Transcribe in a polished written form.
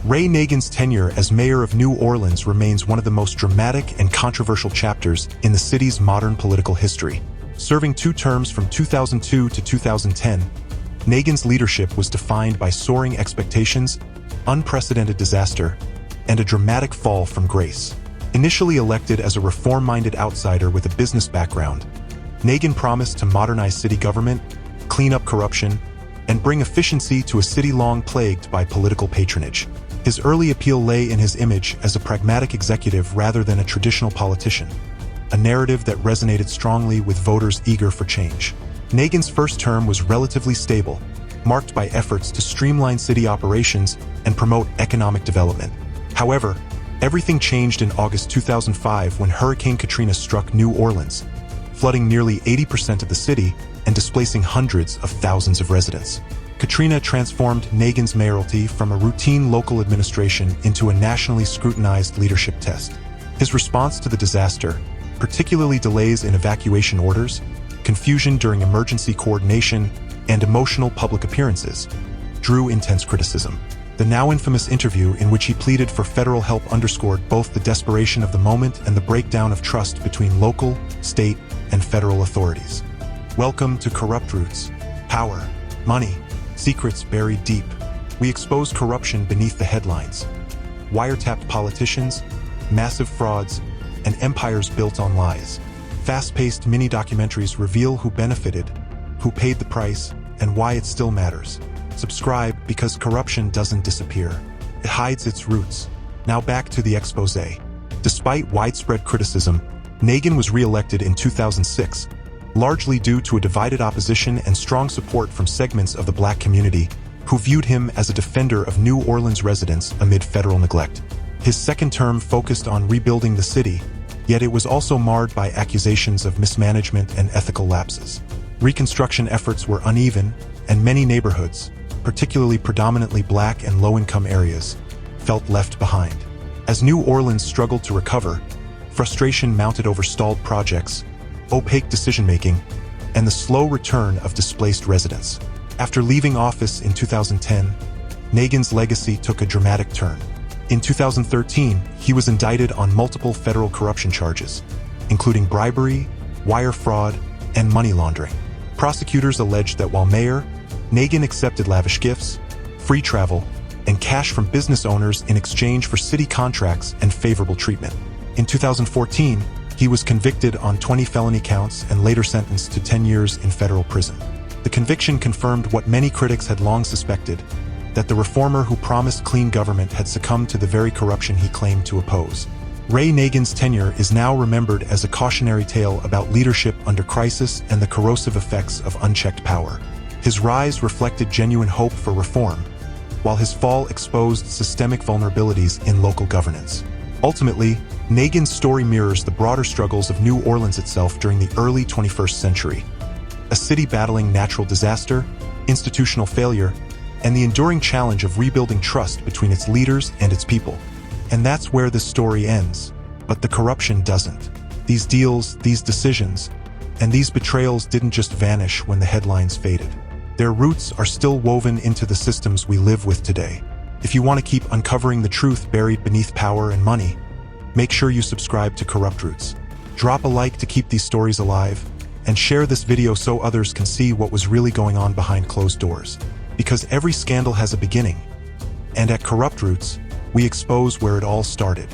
Ray Nagin's tenure as mayor of New Orleans remains one of the most dramatic and controversial chapters in the city's modern political history. Serving 2 terms from 2002 to 2010, Nagin's leadership was defined by soaring expectations, unprecedented disaster, and a dramatic fall from grace. Initially elected as a reform-minded outsider with a business background, Nagin promised to modernize city government, clean up corruption, and bring efficiency to a city long plagued by political patronage. His early appeal lay in his image as a pragmatic executive rather than a traditional politician, a narrative that resonated strongly with voters eager for change. Nagin's first term was relatively stable, marked by efforts to streamline city operations and promote economic development. However, everything changed in August 2005 when Hurricane Katrina struck New Orleans, flooding nearly 80% of the city and displacing hundreds of thousands of residents. Katrina transformed Nagin's mayoralty from a routine local administration into a nationally scrutinized leadership test. His response to the disaster, particularly delays in evacuation orders, confusion during emergency coordination, and emotional public appearances, drew intense criticism. The now infamous interview in which he pleaded for federal help underscored both the desperation of the moment and the breakdown of trust between local, state, and federal authorities. Welcome to CorruptRoots. Power, money, secrets buried deep. We expose corruption beneath the headlines. Wiretapped politicians, massive frauds, and empires built on lies. Fast-paced mini-documentaries reveal who benefited, who paid the price, and why it still matters. Subscribe because corruption doesn't disappear. It hides its roots. Now back to the expose. Despite widespread criticism, Nagin was re-elected in 2006, largely due to a divided opposition and strong support from segments of the Black community, who viewed him as a defender of New Orleans residents amid federal neglect. His second term focused on rebuilding the city, yet it was also marred by accusations of mismanagement and ethical lapses. Reconstruction efforts were uneven, and many neighborhoods, particularly predominantly Black and low-income areas, felt left behind. As New Orleans struggled to recover, frustration mounted over stalled projects, opaque decision-making, and the slow return of displaced residents. After leaving office in 2010, Nagin's legacy took a dramatic turn. In 2013, he was indicted on multiple federal corruption charges, including bribery, wire fraud, and money laundering. Prosecutors alleged that while mayor, Nagin accepted lavish gifts, free travel, and cash from business owners in exchange for city contracts and favorable treatment. In 2014, he was convicted on 20 felony counts and later sentenced to 10 years in federal prison. The conviction confirmed what many critics had long suspected, that the reformer who promised clean government had succumbed to the very corruption he claimed to oppose. Ray Nagin's tenure is now remembered as a cautionary tale about leadership under crisis and the corrosive effects of unchecked power. His rise reflected genuine hope for reform, while his fall exposed systemic vulnerabilities in local governance. Ultimately, Nagin's story mirrors the broader struggles of New Orleans itself during the early 21st century, a city battling natural disaster, institutional failure, and the enduring challenge of rebuilding trust between its leaders and its people. And that's where this story ends. But the corruption doesn't. These deals, these decisions, and these betrayals didn't just vanish when the headlines faded. Their roots are still woven into the systems we live with today. If you want to keep uncovering the truth buried beneath power and money, make sure you subscribe to CorruptRoots. Drop a like to keep these stories alive, and share this video so others can see what was really going on behind closed doors. Because every scandal has a beginning, and at CorruptRoots, we expose where it all started.